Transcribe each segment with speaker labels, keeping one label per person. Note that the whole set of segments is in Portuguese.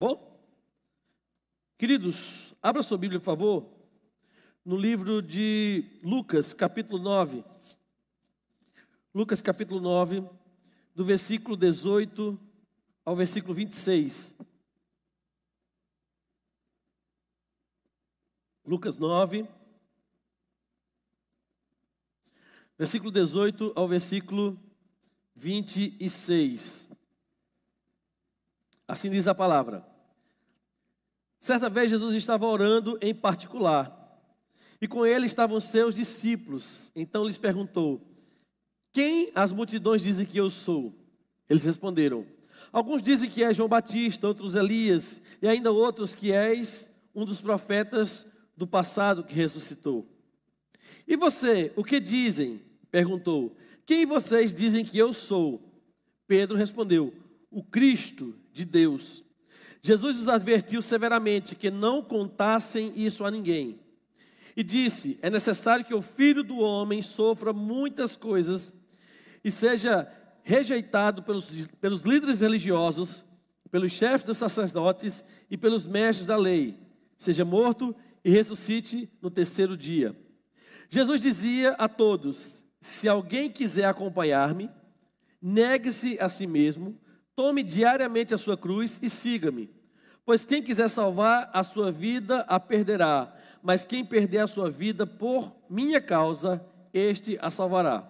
Speaker 1: Bom, queridos, abra sua Bíblia, por favor, no livro de Lucas, capítulo 9. Lucas, capítulo 9, do versículo 18 ao versículo 26. Lucas 9, versículo 18 ao versículo 26. Assim diz a palavra. Certa vez Jesus estava orando em particular, e com ele estavam seus discípulos. Então lhes perguntou: quem as multidões dizem que eu sou? Eles responderam: alguns dizem que és João Batista, outros Elias, e ainda outros que és um dos profetas do passado que ressuscitou. E você, o que dizem? Perguntou. Quem vocês dizem que eu sou? Pedro respondeu: o Cristo de Deus. Jesus os advertiu severamente que não contassem isso a ninguém. E disse: é necessário que o Filho do Homem sofra muitas coisas e seja rejeitado pelos líderes religiosos, pelos chefes dos sacerdotes e pelos mestres da lei, seja morto e ressuscite no terceiro dia. Jesus dizia a todos: se alguém quiser acompanhar-me, negue-se a si mesmo, tome diariamente a sua cruz e siga-me. Pois quem quiser salvar a sua vida, a perderá. Mas quem perder a sua vida por minha causa, este a salvará.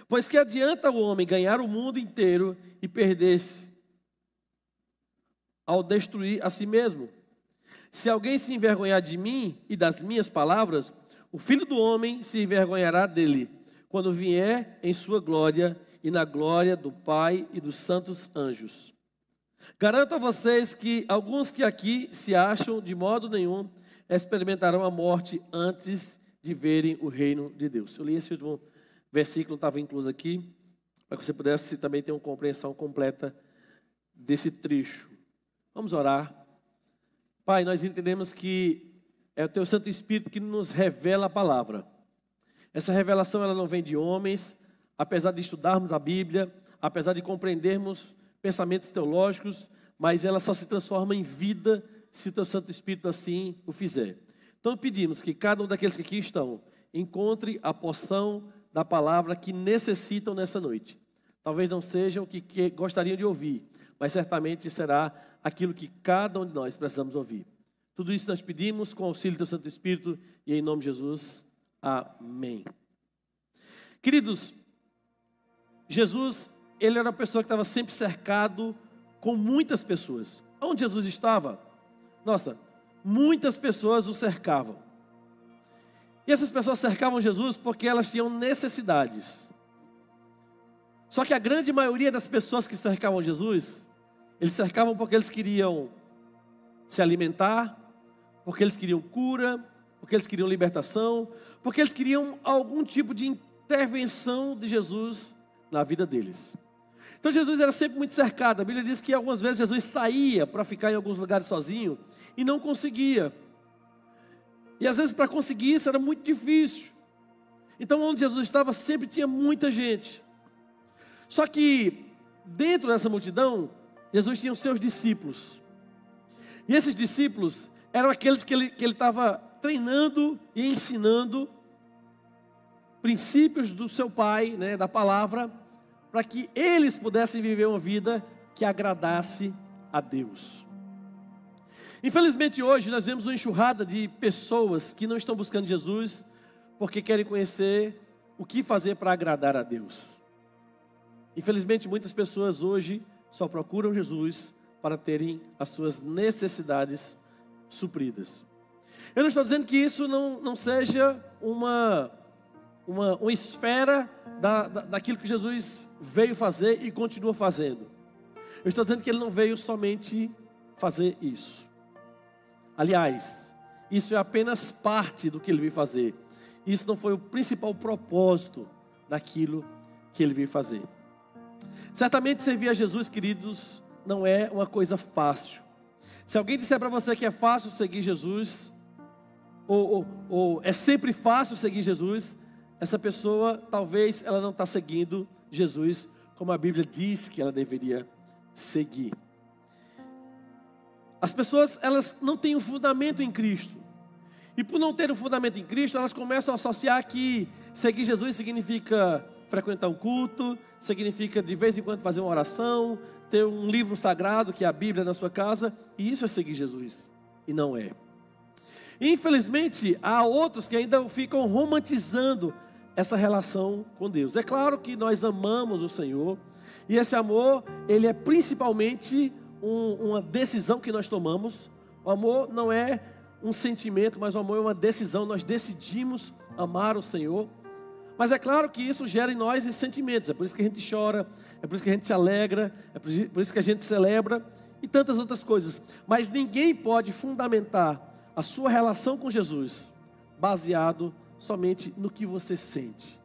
Speaker 1: Pois que adianta o homem ganhar o mundo inteiro e perder-se ao destruir a si mesmo? Se alguém se envergonhar de mim e das minhas palavras, o Filho do Homem se envergonhará dele, quando vier em sua glória e na glória do Pai e dos santos anjos. Garanto a vocês que alguns que aqui se acham de modo nenhum experimentarão a morte antes de verem o reino de Deus. Eu li esse último versículo, estava incluso aqui, para que você pudesse também ter uma compreensão completa desse trecho. Vamos orar. Pai, nós entendemos que é o Teu Santo Espírito que nos revela a palavra. Essa revelação ela não vem de homens, apesar de estudarmos a Bíblia, apesar de compreendermos pensamentos teológicos, mas ela só se transforma em vida se o Teu Santo Espírito assim o fizer. Então pedimos que cada um daqueles que aqui estão encontre a porção da palavra que necessitam nessa noite. Talvez não sejam o que gostariam de ouvir, mas certamente será aquilo que cada um de nós precisamos ouvir. Tudo isso nós pedimos com o auxílio do Santo Espírito e em nome de Jesus. Amém. Queridos, Jesus, ele era uma pessoa que estava sempre cercado com muitas pessoas. Onde Jesus estava, nossa, muitas pessoas o cercavam. E essas pessoas cercavam Jesus porque elas tinham necessidades. Só que a grande maioria das pessoas que cercavam Jesus, eles cercavam porque eles queriam se alimentar, porque eles queriam cura, porque eles queriam libertação, porque eles queriam algum tipo de intervenção de Jesus na vida deles. Então Jesus era sempre muito cercado. A Bíblia diz que algumas vezes Jesus saía para ficar em alguns lugares sozinho e não conseguia. E às vezes para conseguir isso era muito difícil. Então onde Jesus estava sempre tinha muita gente. Só que dentro dessa multidão, Jesus tinha os seus discípulos. E esses discípulos eram aqueles que ele estava treinando e ensinando princípios do seu Pai, né, da palavra, para que eles pudessem viver uma vida que agradasse a Deus. Infelizmente hoje nós vemos uma enxurrada de pessoas que não estão buscando Jesus porque querem conhecer o que fazer para agradar a Deus. Infelizmente muitas pessoas hoje só procuram Jesus para terem as suas necessidades supridas. Eu não estou dizendo que isso não seja uma esfera daquilo que Jesus veio fazer e continua fazendo. Eu estou dizendo que Ele não veio somente fazer isso. Aliás, isso é apenas parte do que Ele veio fazer. Isso não foi o principal propósito daquilo que Ele veio fazer. Certamente servir a Jesus, queridos, não é uma coisa fácil. Se alguém disser para você que é fácil seguir Jesus, ou é sempre fácil seguir Jesus, essa pessoa, talvez, ela não está seguindo Jesus como a Bíblia diz que ela deveria seguir. As pessoas, elas não têm um fundamento em Cristo. E por não ter um fundamento em Cristo, elas começam a associar que seguir Jesus significa frequentar um culto, significa de vez em quando fazer uma oração, ter um livro sagrado, que é a Bíblia, na sua casa, e isso é seguir Jesus. E não é. Infelizmente, há outros que ainda ficam romantizando essa relação com Deus. É claro que nós amamos o Senhor, e esse amor, ele é principalmente uma decisão que nós tomamos. O amor não é um sentimento, mas o amor é uma decisão. Nós decidimos amar o Senhor. Mas é claro que isso gera em nós esses sentimentos. É por isso que a gente chora, é por isso que a gente se alegra, é por isso que a gente celebra e tantas outras coisas. Mas ninguém pode fundamentar a sua relação com Jesus baseado somente no que você sente.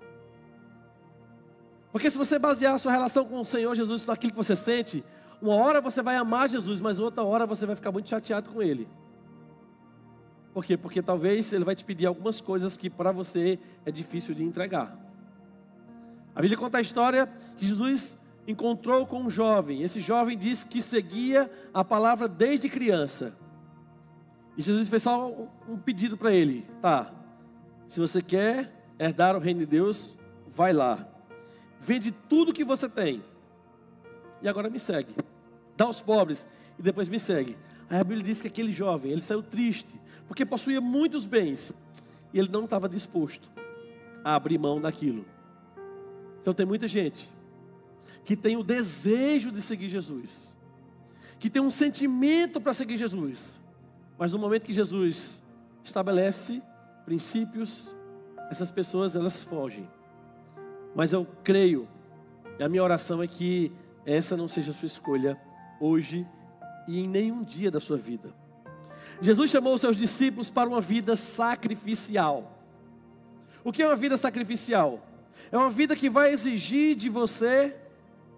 Speaker 1: Porque se você basear a sua relação com o Senhor Jesus naquilo que você sente, uma hora você vai amar Jesus, mas outra hora você vai ficar muito chateado com Ele. Por quê? Porque talvez Ele vai te pedir algumas coisas que para você é difícil de entregar. A Bíblia conta a história que Jesus encontrou com um jovem. Esse jovem disse que seguia a palavra desde criança. E Jesus fez só um pedido para ele. Tá, se você quer herdar o reino de Deus, vai lá. Vende tudo que você tem. E agora me segue. Dá aos pobres e depois me segue. Aí a Bíblia diz que aquele jovem, ele saiu triste, porque possuía muitos bens. E ele não estava disposto a abrir mão daquilo. Então tem muita gente que tem o desejo de seguir Jesus, que tem um sentimento para seguir Jesus, mas no momento que Jesus estabelece princípios, essas pessoas, elas fogem. Mas eu creio, e a minha oração é que essa não seja a sua escolha hoje e em nenhum dia da sua vida. Jesus chamou os seus discípulos para uma vida sacrificial. O que é uma vida sacrificial? É uma vida que vai exigir de você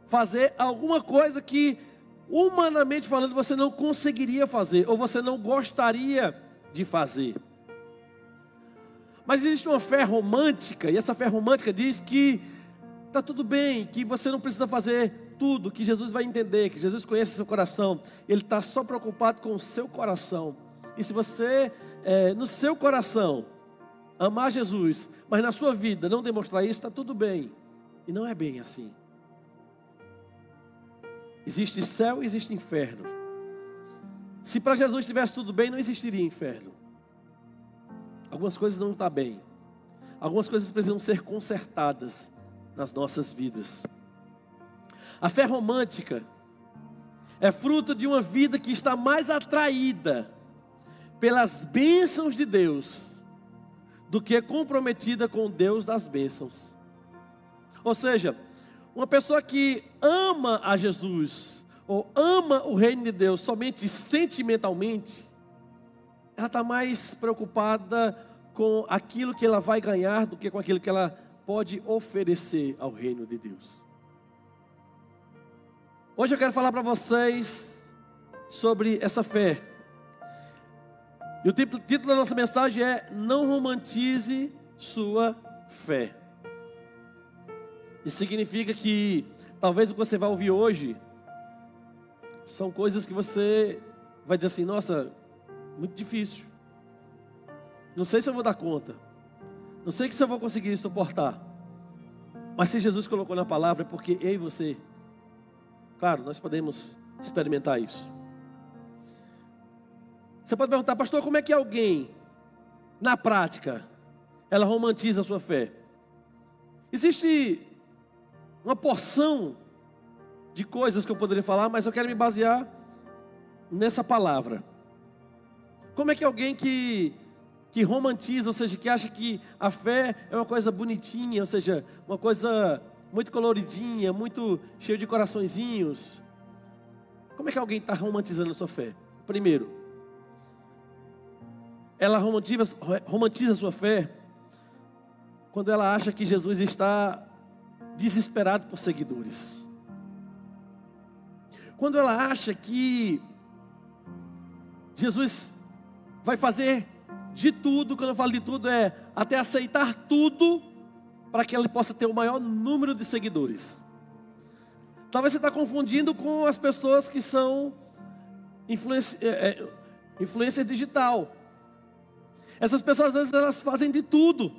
Speaker 1: fazer alguma coisa que, humanamente falando, você não conseguiria fazer, ou você não gostaria de fazer. Mas existe uma fé romântica, e essa fé romântica diz que está tudo bem, que você não precisa fazer tudo, que Jesus vai entender, que Jesus conhece seu coração. Ele está só preocupado com o seu coração. E se você, no seu coração, amar Jesus, mas na sua vida não demonstrar isso, está tudo bem. E não é bem assim. Existe céu e existe inferno. Se para Jesus estivesse tudo bem, não existiria inferno. Algumas coisas não estão bem. Algumas coisas precisam ser consertadas nas nossas vidas. A fé romântica é fruto de uma vida que está mais atraída pelas bênçãos de Deus do que comprometida com o Deus das bênçãos. Ou seja, uma pessoa que ama a Jesus ou ama o reino de Deus somente sentimentalmente, ela está mais preocupada com aquilo que ela vai ganhar do que com aquilo que ela pode oferecer ao reino de Deus. Hoje eu quero falar para vocês sobre essa fé. E o título da nossa mensagem é: não romantize sua fé. Isso significa que talvez o que você vai ouvir hoje são coisas que você vai dizer assim: nossa, muito difícil. Não sei se eu vou dar conta. Não sei se eu vou conseguir suportar. Mas se Jesus colocou na palavra, é porque eu e você, claro, nós podemos experimentar isso. Você pode perguntar: pastor, como é que alguém, na prática, ela romantiza a sua fé? Existe uma porção de coisas que eu poderia falar, mas eu quero me basear nessa palavra. Como é que alguém que romantiza, ou seja, que acha que a fé é uma coisa bonitinha, ou seja, uma coisa muito coloridinha, muito cheia de coraçõezinhos, como é que alguém está romantizando a sua fé? Primeiro, ela romantiza a sua fé quando ela acha que Jesus está desesperado por seguidores. Quando ela acha que Jesus vai fazer de tudo, quando eu falo de tudo, é até aceitar tudo para que ele possa ter o maior número de seguidores. Talvez você está confundindo com as pessoas que são influência digital. Essas pessoas, às vezes, elas fazem de tudo.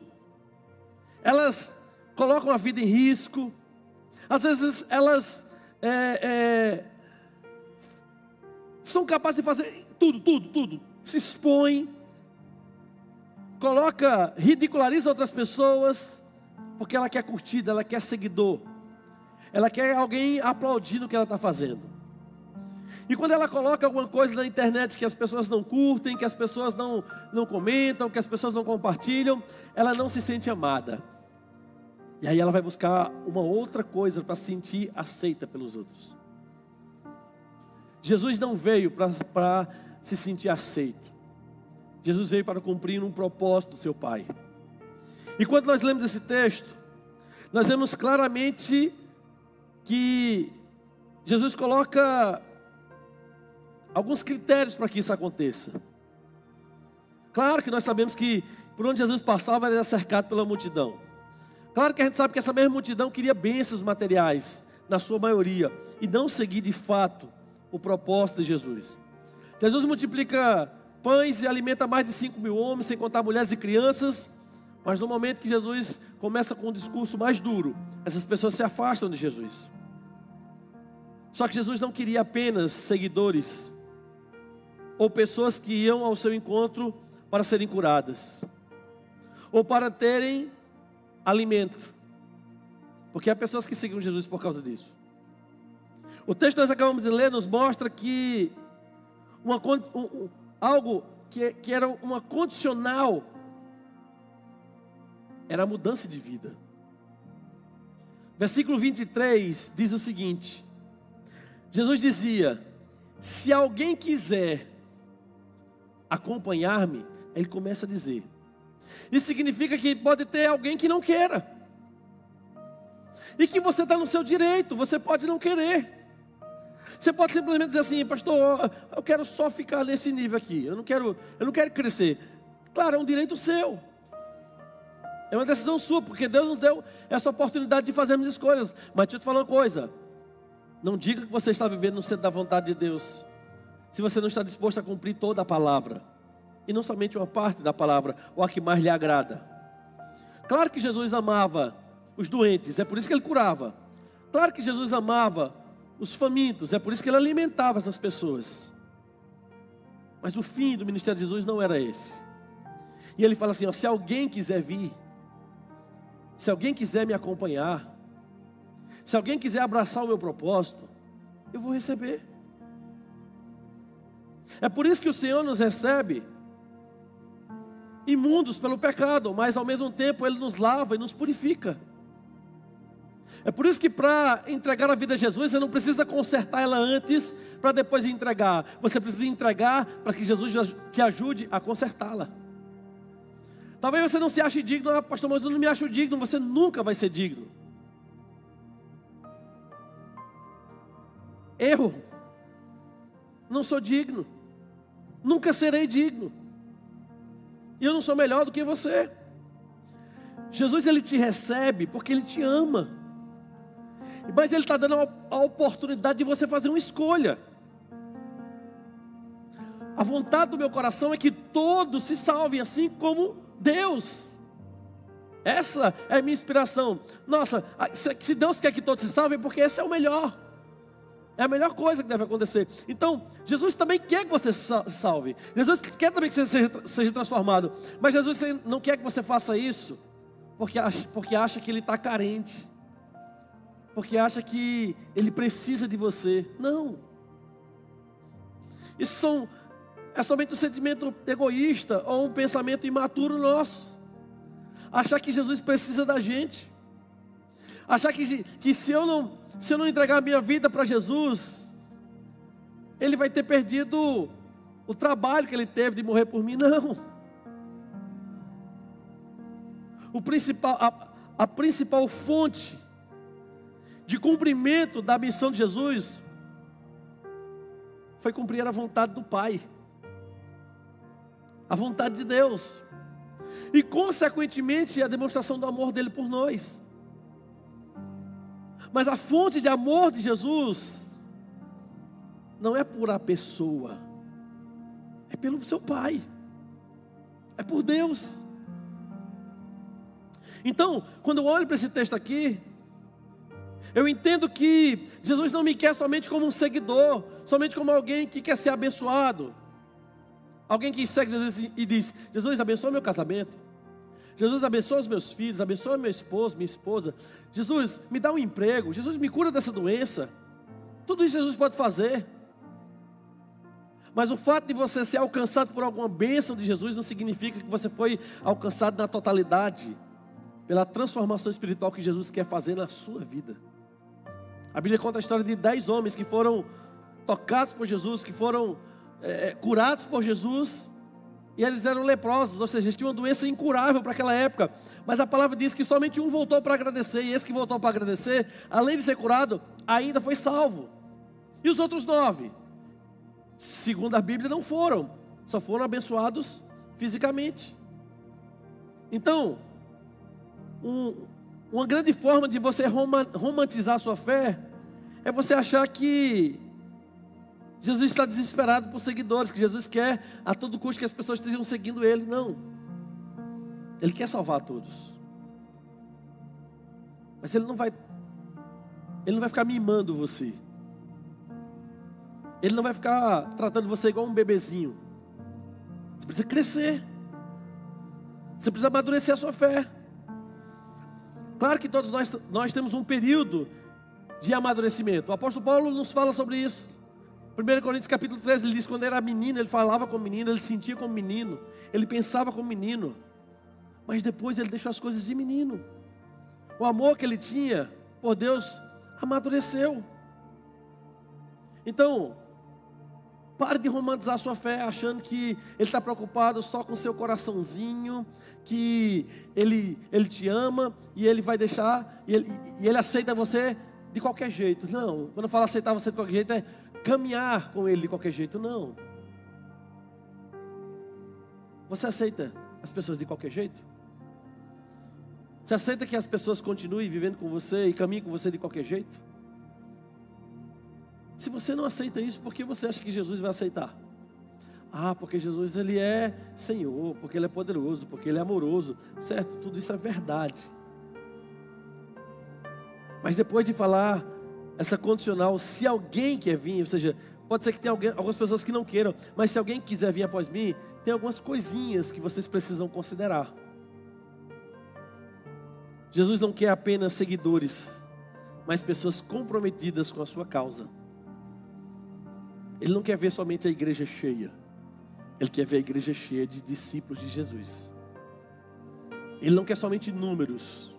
Speaker 1: Elas colocam a vida em risco. Às vezes, elas são capazes de fazer tudo. Se expõem. Ridiculariza outras pessoas. Porque ela quer curtida, ela quer seguidor. Ela quer alguém aplaudindo o que ela está fazendo. E quando ela coloca alguma coisa na internet que as pessoas não curtem, que as pessoas não comentam, que as pessoas não compartilham, ela não se sente amada. E aí ela vai buscar uma outra coisa para se sentir aceita pelos outros. Jesus não veio para se sentir aceito. Jesus veio para cumprir um propósito do seu Pai. E quando nós lemos esse texto, nós vemos claramente que Jesus coloca alguns critérios para que isso aconteça. Claro que nós sabemos que por onde Jesus passava ele era cercado pela multidão. Claro que a gente sabe que essa mesma multidão queria bênçãos materiais, na sua maioria, e não seguir de fato o propósito de Jesus. Jesus multiplica pães e alimenta mais de 5.000 homens, sem contar mulheres e crianças. Mas no momento que Jesus começa com um discurso mais duro, essas pessoas se afastam de Jesus. Só que Jesus não queria apenas seguidores ou pessoas que iam ao seu encontro para serem curadas, ou para terem alimento, porque há pessoas que seguem Jesus por causa disso. O texto que nós acabamos de ler nos mostra que algo que era uma condicional era a mudança de vida. Versículo 23 diz o seguinte: Jesus dizia: se alguém quiser acompanhar-me, ele começa a dizer. Isso significa que pode ter alguém que não queira. E que você está no seu direito, você pode não querer. Você pode simplesmente dizer assim: pastor, eu quero só ficar nesse nível aqui, eu não quero crescer. Claro, é um direito seu. É uma decisão sua, porque Deus nos deu essa oportunidade de fazermos escolhas. Mas deixa eu te falar uma coisa: não diga que você está vivendo no centro da vontade de Deus, se você não está disposto a cumprir toda a palavra, e não somente uma parte da palavra, ou a que mais lhe agrada. Claro que Jesus amava os doentes, é por isso que ele curava. Claro que Jesus amava os famintos, é por isso que ele alimentava essas pessoas. Mas o fim do ministério de Jesus não era esse. E ele fala assim: ó, se alguém quiser vir, se alguém quiser me acompanhar, se alguém quiser abraçar o meu propósito, eu vou receber. É por isso que o Senhor nos recebe imundos pelo pecado, mas ao mesmo tempo Ele nos lava e nos purifica. É por isso que para entregar a vida a Jesus, você não precisa consertar ela antes para depois entregar. Você precisa entregar para que Jesus te ajude a consertá-la. Talvez você não se ache digno: ah, pastor, mas eu não me acho digno. Você nunca vai ser digno. Eu não sou digno, nunca serei digno, e eu não sou melhor do que você. Jesus, Ele te recebe porque Ele te ama, mas Ele está dando a oportunidade de você fazer uma escolha. A vontade do meu coração é que todos se salvem, assim como Deus. Essa é a minha inspiração. Nossa, se Deus quer que todos se salvem, porque esse é o melhor. É a melhor coisa que deve acontecer. Então, Jesus também quer que você se salve. Jesus quer também que você seja transformado. Mas Jesus não quer que você faça isso porque acha que Ele está carente, porque acha que Ele precisa de você. Não. Isso é somente um sentimento egoísta ou um pensamento imaturo nosso. Achar que Jesus precisa da gente. Achar que se eu não entregar a minha vida para Jesus, Ele vai ter perdido o trabalho que Ele teve de morrer por mim. Não. A principal fonte de cumprimento da missão de Jesus foi cumprir a vontade do Pai, a vontade de Deus, e consequentemente a demonstração do amor dele por nós. Mas a fonte de amor de Jesus não é por a pessoa, é pelo seu Pai, é por Deus. Então, quando eu olho para esse texto aqui, eu entendo que Jesus não me quer somente como um seguidor, somente como alguém que quer ser abençoado. Alguém que segue Jesus e diz: Jesus, abençoa meu casamento. Jesus, abençoa os meus filhos, abençoa meu esposo, minha esposa. Jesus, me dá um emprego. Jesus, me cura dessa doença. Tudo isso Jesus pode fazer. Mas o fato de você ser alcançado por alguma bênção de Jesus não significa que você foi alcançado na totalidade, pela transformação espiritual que Jesus quer fazer na sua vida. A Bíblia conta a história de 10 homens que foram tocados por Jesus, que foram curados por Jesus, e eles eram leprosos, ou seja, eles tinham uma doença incurável para aquela época. Mas a palavra diz que somente um voltou para agradecer, e esse que voltou para agradecer, além de ser curado, ainda foi salvo. E os outros 9, segundo a Bíblia, não foram, só foram abençoados fisicamente. Então, uma grande forma de você romantizar a sua fé é você achar que Jesus está desesperado por seguidores, que Jesus quer a todo custo que as pessoas estejam seguindo Ele. Não, Ele quer salvar todos, mas Ele não vai ficar mimando você, Ele não vai ficar tratando você igual um bebezinho. Você precisa crescer, você precisa amadurecer a sua fé. Claro que todos nós temos um período de amadurecimento. O apóstolo Paulo nos fala sobre isso. 1 Coríntios capítulo 13, ele diz que quando era menino, ele falava como menino, ele sentia como menino, ele pensava como menino. Mas depois ele deixou as coisas de menino. O amor que ele tinha por Deus amadureceu. Então, pare de romantizar a sua fé, achando que Ele está preocupado só com o seu coraçãozinho, que Ele te ama e Ele vai deixar, e Ele aceita você de qualquer jeito. Não, quando eu falo aceitar você de qualquer jeito, é caminhar com Ele de qualquer jeito. Não. Você aceita as pessoas de qualquer jeito? Você aceita que as pessoas continuem vivendo com você e caminhem com você de qualquer jeito? Se você não aceita isso, por que você acha que Jesus vai aceitar? Ah, porque Jesus Ele é Senhor, porque Ele é poderoso, porque Ele é amoroso. Certo, tudo isso é verdade. Mas depois de falar essa condicional, se alguém quer vir, ou seja, pode ser que tenha algumas pessoas que não queiram, mas se alguém quiser vir após mim, tem algumas coisinhas que vocês precisam considerar. Jesus não quer apenas seguidores, mas pessoas comprometidas com a sua causa. Ele não quer ver somente a igreja cheia, Ele quer ver a igreja cheia de discípulos de Jesus. Ele não quer somente números,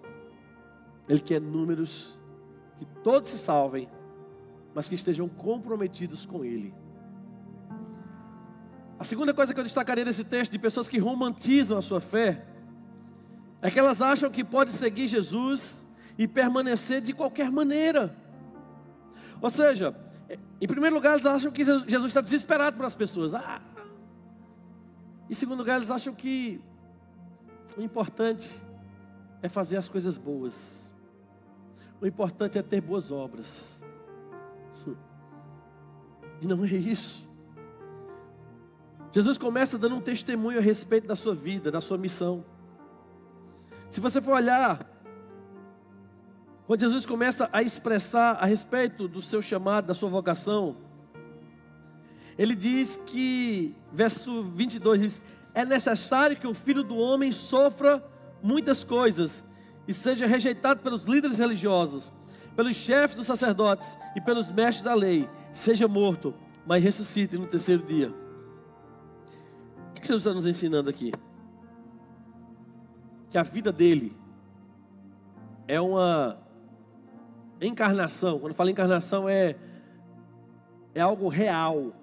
Speaker 1: Ele quer números que todos se salvem, mas que estejam comprometidos com Ele. A segunda coisa que eu destacaria nesse texto, de pessoas que romantizam a sua fé, é que elas acham que pode seguir Jesus e permanecer de qualquer maneira. Ou seja, em primeiro lugar, eles acham que Jesus está desesperado pelas pessoas. Em segundo lugar, eles acham que o importante é fazer as coisas boas. O importante é ter boas obras. E não é isso. Jesus começa dando um testemunho a respeito da sua vida, da sua missão. Se você for olhar, quando Jesus começa a expressar a respeito do seu chamado, da sua vocação, Ele diz que, verso 22 diz: é necessário que o Filho do Homem sofra muitas coisas e seja rejeitado pelos líderes religiosos, pelos chefes dos sacerdotes e pelos mestres da lei, seja morto, mas ressuscite no terceiro dia. O que Jesus está nos ensinando aqui? Que a vida dele é uma encarnação. Quando eu falo encarnação, é algo real,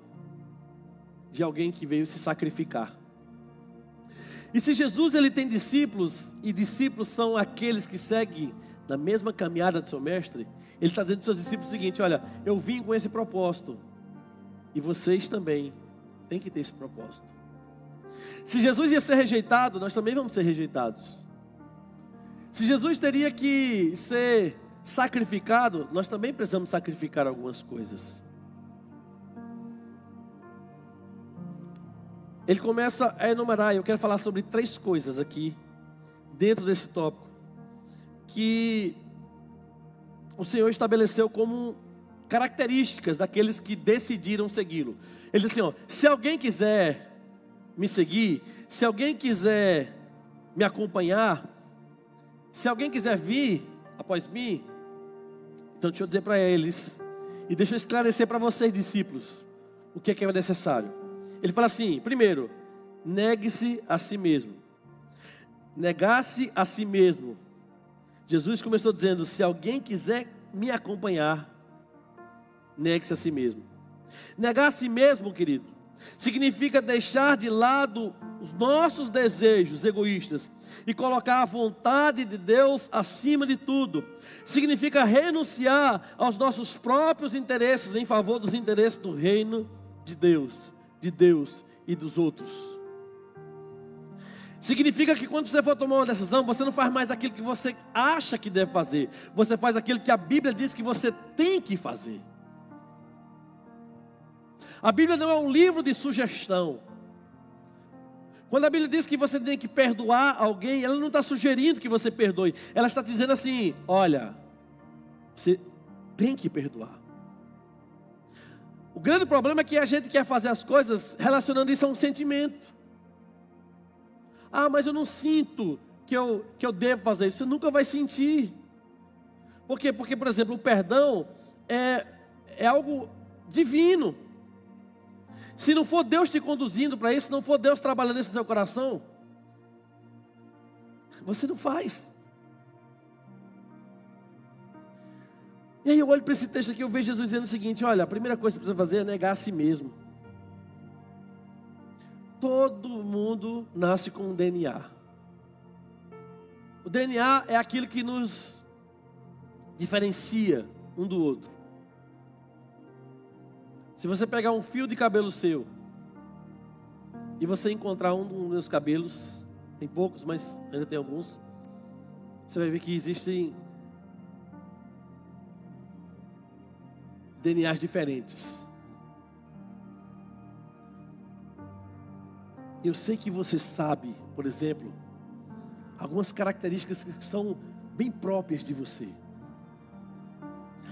Speaker 1: de alguém que veio se sacrificar. E se Jesus ele tem discípulos, e discípulos são aqueles que seguem na mesma caminhada do seu mestre, Ele está dizendo para os seus discípulos o seguinte: olha, eu vim com esse propósito, e vocês também têm que ter esse propósito. Se Jesus ia ser rejeitado, nós também vamos ser rejeitados. Se Jesus teria que ser sacrificado, nós também precisamos sacrificar algumas coisas. ele começa a enumerar. Eu quero falar sobre 3 coisas aqui, dentro desse tópico, que o Senhor estabeleceu como características daqueles que decidiram segui-lo. Ele diz assim, ó, se alguém quiser me seguir, se alguém quiser me acompanhar, se alguém quiser vir após mim, então deixa eu dizer para eles, e deixa eu esclarecer para vocês, discípulos, o que é necessário. Ele fala assim, primeiro, negue-se a si mesmo. Negar-se a si mesmo. Jesus começou dizendo, se alguém quiser me acompanhar, negue-se a si mesmo. Negar a si mesmo, querido, significa deixar de lado os nossos desejos egoístas e colocar a vontade de Deus acima de tudo. Significa renunciar aos nossos próprios interesses em favor dos interesses do reino de Deus e dos outros. Significa que quando você for tomar uma decisão, você não faz mais aquilo que você acha que deve fazer. Você faz aquilo que a Bíblia diz que você tem que fazer. A Bíblia não é um livro de sugestão. Quando a Bíblia diz que você tem que perdoar alguém, ela não está sugerindo que você perdoe. Ela está dizendo assim, olha, você tem que perdoar. O grande problema é que a gente quer fazer as coisas relacionando isso a um sentimento. Ah, mas eu não sinto que eu devo fazer isso. Você nunca vai sentir. Por quê? Porque, por exemplo, o perdão é algo divino. Se não for Deus te conduzindo para isso, se não for Deus trabalhando nesse seu coração, você não faz. E aí eu olho para esse texto aqui, eu vejo Jesus dizendo o seguinte, olha, a primeira coisa que você precisa fazer é negar a si mesmo. Todo mundo nasce com um DNA. O DNA é aquilo que nos diferencia um do outro. Se você pegar um fio de cabelo seu e você encontrar um dos meus cabelos, tem poucos, mas ainda tem alguns, você vai ver que existem DNAs diferentes. Eu sei que você sabe, por exemplo, algumas características que são bem próprias de você.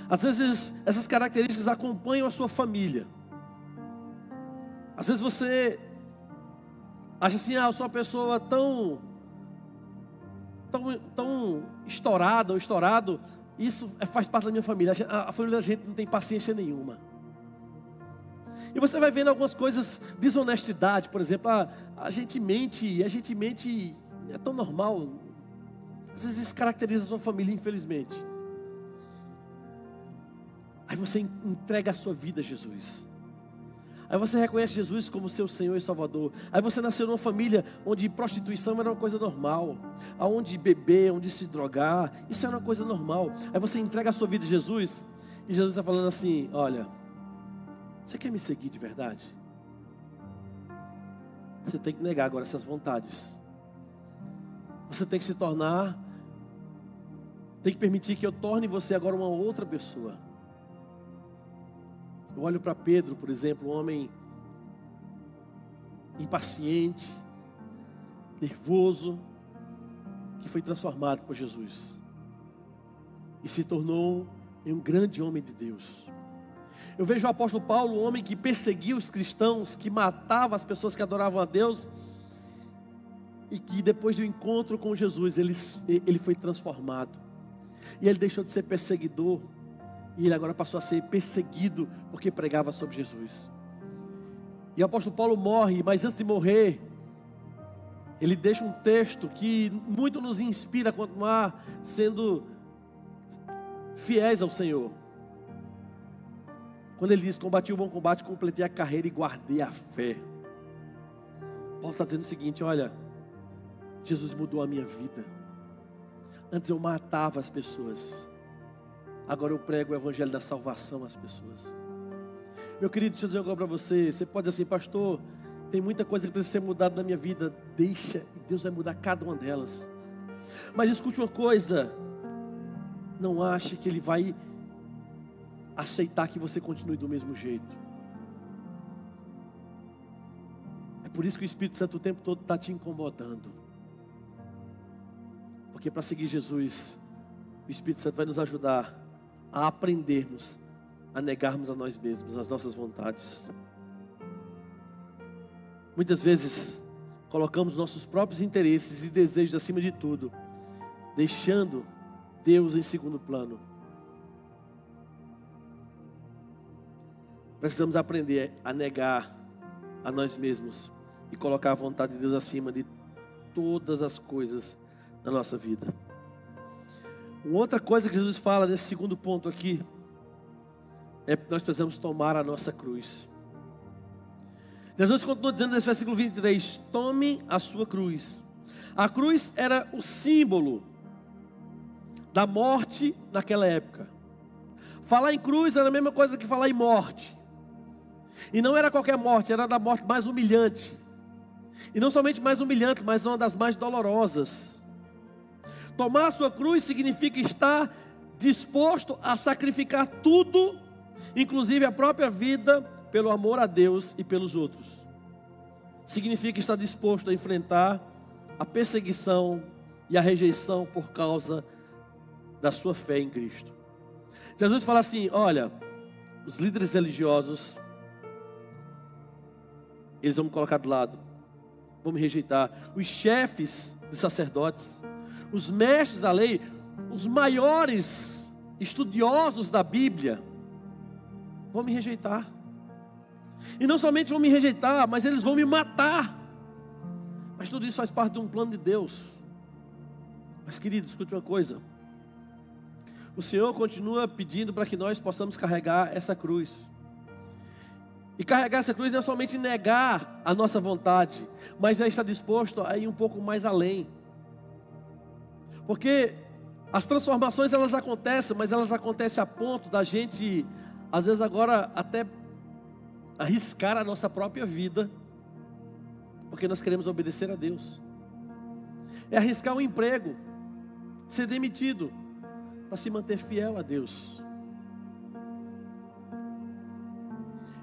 Speaker 1: Às vezes essas características acompanham a sua família. Às vezes você acha assim, eu sou uma pessoa tão estourada ou estourado, isso faz parte da minha família. A família da gente não tem paciência nenhuma. E você vai vendo algumas coisas, desonestidade, por exemplo, a gente mente, é tão normal. Às vezes isso caracteriza a sua família, infelizmente. Aí você entrega a sua vida a Jesus. Aí você reconhece Jesus como seu Senhor e Salvador. Aí você nasceu numa família onde prostituição era uma coisa normal, onde beber, onde se drogar, isso era uma coisa normal. Aí você entrega a sua vida a Jesus, e Jesus está falando assim, olha, você quer me seguir de verdade? Você tem que negar agora essas vontades. Você tem que se tornar, tem que permitir que eu torne você agora uma outra pessoa. Eu olho para Pedro, por exemplo, um homem impaciente, nervoso, que foi transformado por Jesus e se tornou um grande homem de Deus. Eu vejo o apóstolo Paulo, um homem que perseguia os cristãos, que matava as pessoas que adoravam a Deus, e que depois do encontro com Jesus, ele foi transformado. E ele deixou de ser perseguidor, e ele agora passou a ser perseguido, porque pregava sobre Jesus. E o apóstolo Paulo morre, mas antes de morrer, ele deixa um texto que muito nos inspira a continuar sendo fiéis ao Senhor. Quando ele diz, combati o bom combate, completei a carreira e guardei a fé. Paulo está dizendo o seguinte, olha, Jesus mudou a minha vida. Antes eu matava as pessoas, agora eu prego o evangelho da salvação às pessoas. Meu querido, deixa eu dizer algo para você. Você pode dizer assim, pastor, tem muita coisa que precisa ser mudada na minha vida. Deixa, e Deus vai mudar cada uma delas. Mas escute uma coisa, não ache que Ele vai aceitar que você continue do mesmo jeito. por isso que o Espírito Santo o tempo todo está te incomodando. Porque para seguir Jesus, o Espírito Santo vai nos ajudar a aprendermos a negarmos a nós mesmos, as nossas vontades. Muitas vezes colocamos nossos próprios interesses e desejos acima de tudo, deixando Deus em segundo plano. Precisamos aprender a negar a nós mesmos e colocar a vontade de Deus acima de todas as coisas na nossa vida. Uma outra coisa que Jesus fala nesse segundo ponto aqui é que nós precisamos tomar a nossa cruz. Jesus continua dizendo nesse versículo 23: tome a sua cruz. A cruz era o símbolo da morte naquela época. Falar em cruz era a mesma coisa que falar em morte. E não era qualquer morte, era da morte mais humilhante. E não somente mais humilhante, mas uma das mais dolorosas. Tomar a sua cruz significa estar disposto a sacrificar tudo, inclusive a própria vida, pelo amor a Deus e pelos outros. Significa estar disposto a enfrentar a perseguição e a rejeição por causa da sua fé em Cristo. Jesus fala assim: olha, os líderes religiosos, eles vão me colocar de lado, vão me rejeitar. Os chefes dos sacerdotes, os mestres da lei, os maiores estudiosos da Bíblia, vão me rejeitar. E não somente vão me rejeitar, mas eles vão me matar. Mas tudo isso faz parte de um plano de Deus. Mas querido, escute uma coisa. O Senhor continua pedindo para que nós possamos carregar essa cruz. E carregar essa cruz não é somente negar a nossa vontade, mas é estar disposto a ir um pouco mais além. Porque as transformações elas acontecem, mas elas acontecem a ponto da gente, às vezes agora até arriscar a nossa própria vida, porque nós queremos obedecer a Deus. É arriscar um emprego, ser demitido, para se manter fiel a Deus.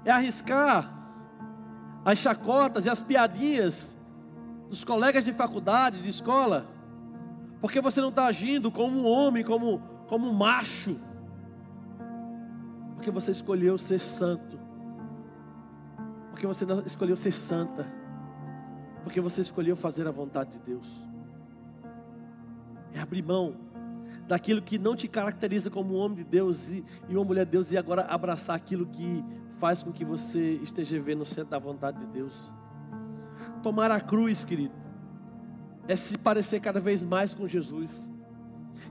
Speaker 1: É arriscar as chacotas e as piadinhas dos colegas de faculdade, de escola, porque você não está agindo como um homem, como um macho, porque você escolheu ser santo, porque você não escolheu ser santa, porque você escolheu fazer a vontade de Deus. É abrir mão daquilo que não te caracteriza como um homem de Deus e uma mulher de Deus, e agora abraçar aquilo que faz com que você esteja vivendo no centro da vontade de Deus. Tomar a cruz, querido, é se parecer cada vez mais com Jesus.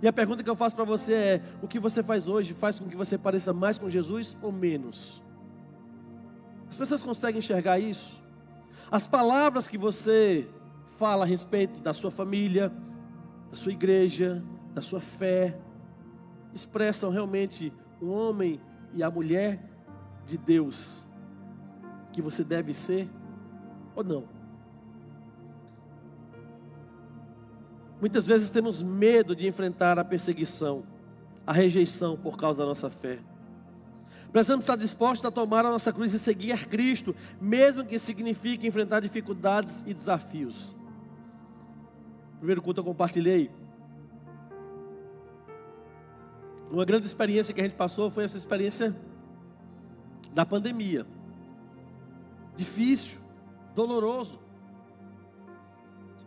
Speaker 1: E a pergunta que eu faço para você é: o que você faz hoje faz com que você pareça mais com Jesus ou menos? As pessoas conseguem enxergar isso? As palavras que você fala a respeito da sua família, da sua igreja, da sua fé, expressam realmente o homem e a mulher de Deus que você deve ser ou não? Muitas vezes temos medo de enfrentar a perseguição, a rejeição por causa da nossa fé. Precisamos estar dispostos a tomar a nossa cruz e seguir a Cristo, mesmo que signifique enfrentar dificuldades e desafios. No primeiro culto eu compartilhei uma grande experiência que a gente passou, foi essa experiência da pandemia. Difícil, doloroso.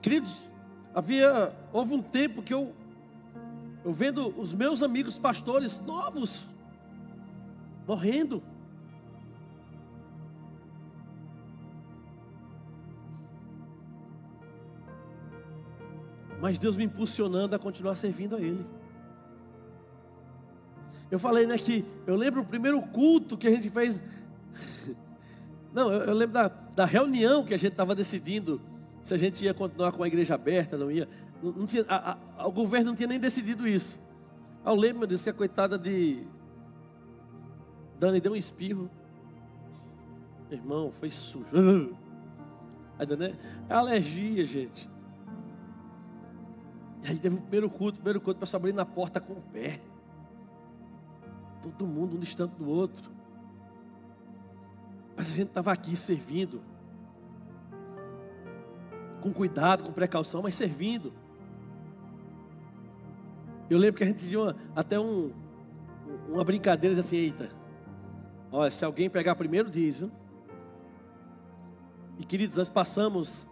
Speaker 1: Queridos, houve um tempo que eu vendo os meus amigos pastores novos morrendo. Mas Deus me impulsionando a continuar servindo a Ele. Eu falei, né, que eu lembro o primeiro culto que a gente fez. Não, eu lembro da reunião que a gente estava decidindo se a gente ia continuar com a igreja aberta, não ia. Não tinha, o governo não tinha nem decidido isso. Eu lembro, meu Deus, que a coitada de Dani deu um espirro. Meu irmão, foi sujo. Aí, né? É alergia, gente. E aí teve o primeiro culto, o pessoal abrindo na porta com o pé. Todo mundo um distante do outro. Mas a gente estava aqui servindo. com cuidado, com precaução, mas servindo. Eu lembro que a gente tinha até uma brincadeira assim, eita, olha, se alguém pegar primeiro diz, viu? E queridos, nós passamos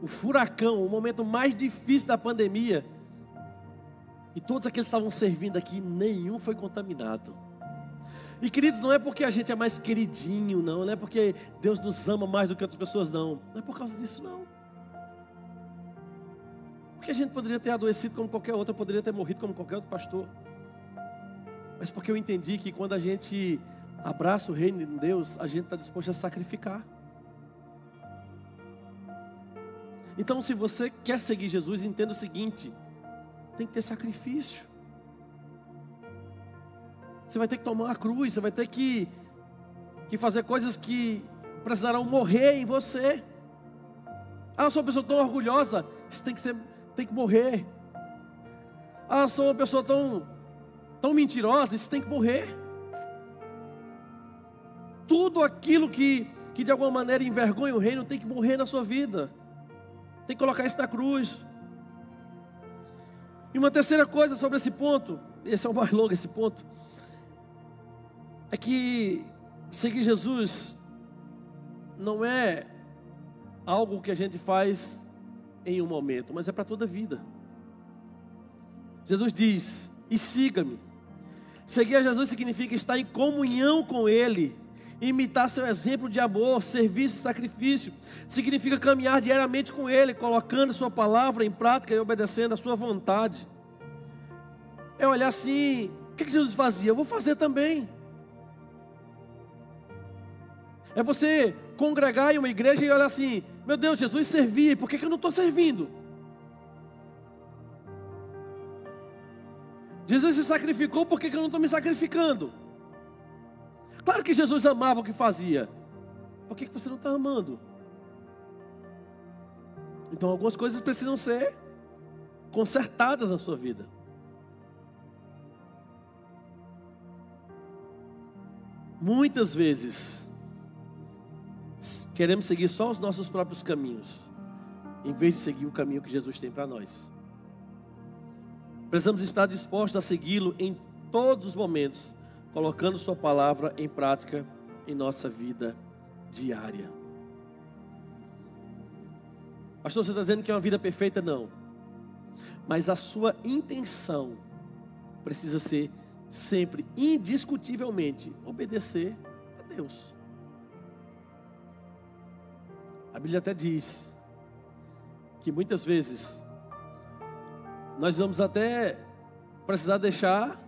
Speaker 1: o furacão, o momento mais difícil da pandemia, e todos aqueles que estavam servindo aqui, nenhum foi contaminado. E queridos, não é porque a gente é mais queridinho, não é porque Deus nos ama mais do que outras pessoas, não é por causa disso, não. Porque a gente poderia ter adoecido como qualquer outro, poderia ter morrido como qualquer outro pastor, mas porque eu entendi que quando a gente abraça o reino de Deus, a gente está disposto a sacrificar. Então, se você quer seguir Jesus, entenda o seguinte: tem que ter sacrifício. Você vai ter que tomar a cruz, você vai ter que fazer coisas que precisarão morrer em você. Ah, eu sou uma pessoa tão orgulhosa, isso tem que morrer. Ah, eu sou uma pessoa tão mentirosa, isso tem que morrer. Tudo aquilo que de alguma maneira envergonha o reino tem que morrer na sua vida. Tem que colocar isso na cruz. E uma terceira coisa sobre esse ponto, esse é o mais longo, esse ponto, é que seguir Jesus não é algo que a gente faz em um momento, mas é para toda a vida. Jesus diz: e siga-me. Seguir a Jesus significa estar em comunhão com Ele, imitar seu exemplo de amor, serviço e sacrifício. Significa caminhar diariamente com Ele, colocando sua palavra em prática e obedecendo a sua vontade. É olhar assim: o que Jesus fazia? Eu vou fazer também. É você congregar em uma igreja e olhar assim: meu Deus, Jesus servia, por que eu não estou servindo? Jesus se sacrificou, por que eu não estou me sacrificando? Claro que Jesus amava o que fazia, por que você não está amando? Então algumas coisas precisam ser consertadas na sua vida. Muitas vezes queremos seguir só os nossos próprios caminhos, em vez de seguir o caminho que Jesus tem para nós. Precisamos estar dispostos a segui-lo em todos os momentos, colocando sua palavra em prática em nossa vida diária. Pastor, você está dizendo que é uma vida perfeita? Não. Mas a sua intenção precisa ser sempre, indiscutivelmente, obedecer a Deus. A Bíblia até diz que muitas vezes nós vamos até precisar deixar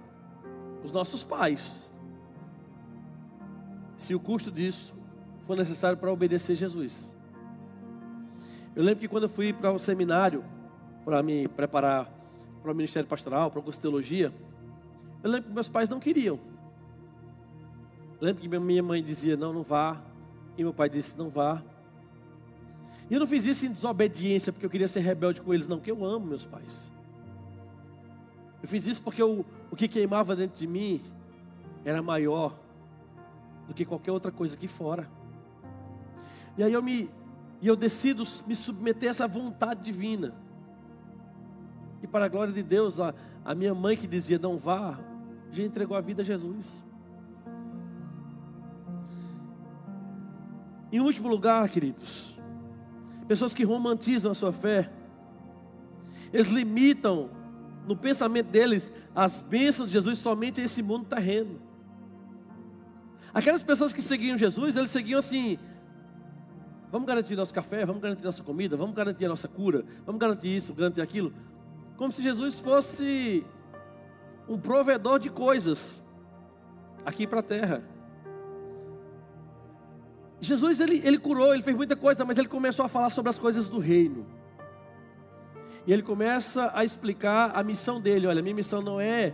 Speaker 1: os nossos pais, se o custo disso for necessário para obedecer Jesus. Eu lembro que quando eu fui para o seminário, para me preparar para o ministério pastoral, para o curso de teologia, eu lembro que meus pais não queriam. Eu lembro que minha mãe dizia: não vá, e meu pai disse: não vá. E eu não fiz isso em desobediência, porque eu queria ser rebelde com eles, não, porque eu amo meus pais. Eu fiz isso porque o que queimava dentro de mim era maior do que qualquer outra coisa aqui fora. E aí eu decido me submeter a essa vontade divina. E para a glória de Deus, a minha mãe que dizia: não vá, já entregou a vida a Jesus. Em último lugar, queridos, pessoas que romantizam a sua fé, eles limitam no pensamento deles as bênçãos de Jesus somente a esse mundo terreno. Aquelas pessoas que seguiam Jesus, eles seguiam assim: vamos garantir nosso café, vamos garantir nossa comida, vamos garantir a nossa cura, vamos garantir isso, garantir aquilo, como se Jesus fosse um provedor de coisas aqui para a terra. Jesus, ele curou, ele fez muita coisa, mas ele começou a falar sobre as coisas do reino. E ele começa a explicar a missão dele. Olha, a minha missão não é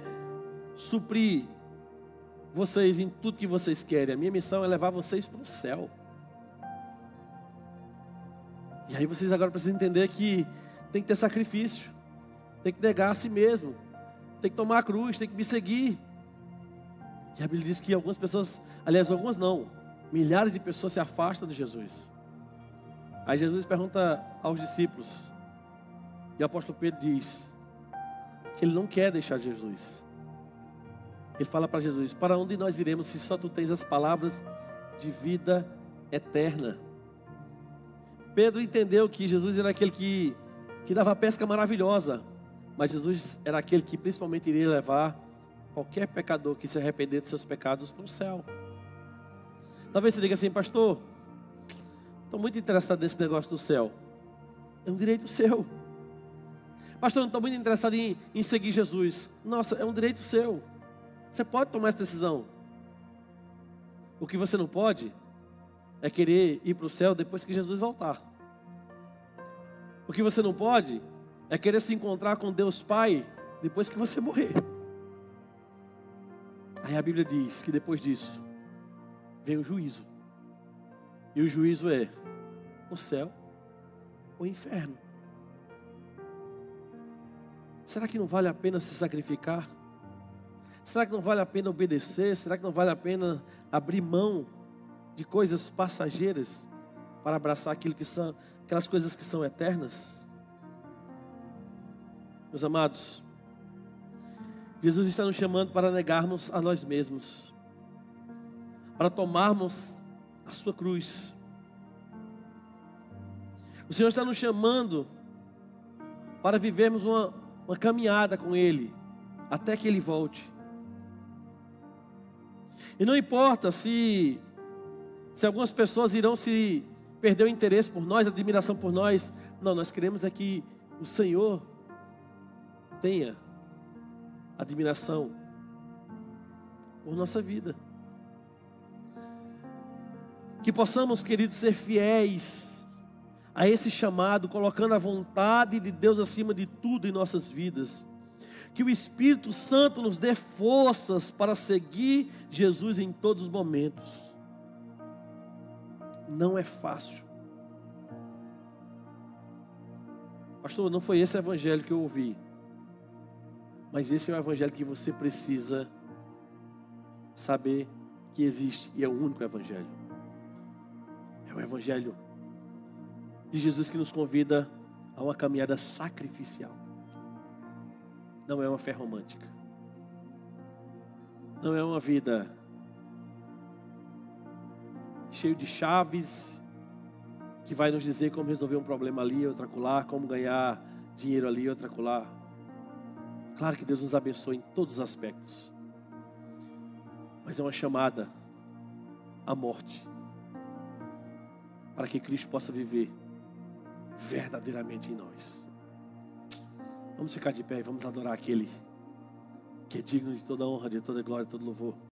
Speaker 1: suprir vocês em tudo que vocês querem. A minha missão é levar vocês para o céu. E aí vocês agora precisam entender que tem que ter sacrifício. Tem que negar a si mesmo. Tem que tomar a cruz, tem que me seguir. E a Bíblia diz que algumas pessoas, aliás, algumas não, milhares de pessoas se afastam de Jesus. Aí Jesus pergunta aos discípulos, e o apóstolo Pedro diz que ele não quer deixar Jesus. Ele fala para Jesus: para onde nós iremos se só tu tens as palavras de vida eterna? Pedro entendeu que Jesus era aquele que dava a pesca maravilhosa, mas Jesus era aquele que principalmente iria levar qualquer pecador que se arrepender de seus pecados para o céu. Talvez você diga assim: pastor, estou muito interessado nesse negócio do céu. É um direito seu. Pastor, não estou muito interessado em seguir Jesus. Nossa, é um direito seu. Você pode tomar essa decisão. O que você não pode é querer ir para o céu depois que Jesus voltar. O que você não pode é querer se encontrar com Deus Pai depois que você morrer. Aí a Bíblia diz que depois disso vem o juízo. E o juízo é o céu ou o inferno. Será que não vale a pena se sacrificar? Será que não vale a pena obedecer? Será que não vale a pena abrir mão de coisas passageiras para abraçar aquelas coisas que são eternas? Meus amados, Jesus está nos chamando para negarmos a nós mesmos, para tomarmos a sua cruz. O Senhor está nos chamando para vivermos uma caminhada com Ele, até que Ele volte. E não importa se algumas pessoas irão se perder o interesse por nós, a admiração por nós. Não, nós queremos é que o Senhor tenha admiração por nossa vida. Que possamos, queridos, ser fiéis a esse chamado, colocando a vontade de Deus acima de tudo em nossas vidas. Que o Espírito Santo nos dê forças para seguir Jesus em todos os momentos. Não é fácil. Pastor, não foi esse evangelho que eu ouvi. Mas esse é o evangelho que você precisa saber que existe. E é o único evangelho. É o evangelho de Jesus que nos convida a uma caminhada sacrificial. Não é uma fé romântica. Não é uma vida cheia de chaves que vai nos dizer como resolver um problema ali, outro acolá, como ganhar dinheiro ali, outro acolá. Claro que Deus nos abençoe em todos os aspectos. Mas é uma chamada à morte, para que Cristo possa viver verdadeiramente em nós. Vamos ficar de pé e vamos adorar aquele que é digno de toda honra, de toda glória, de todo louvor.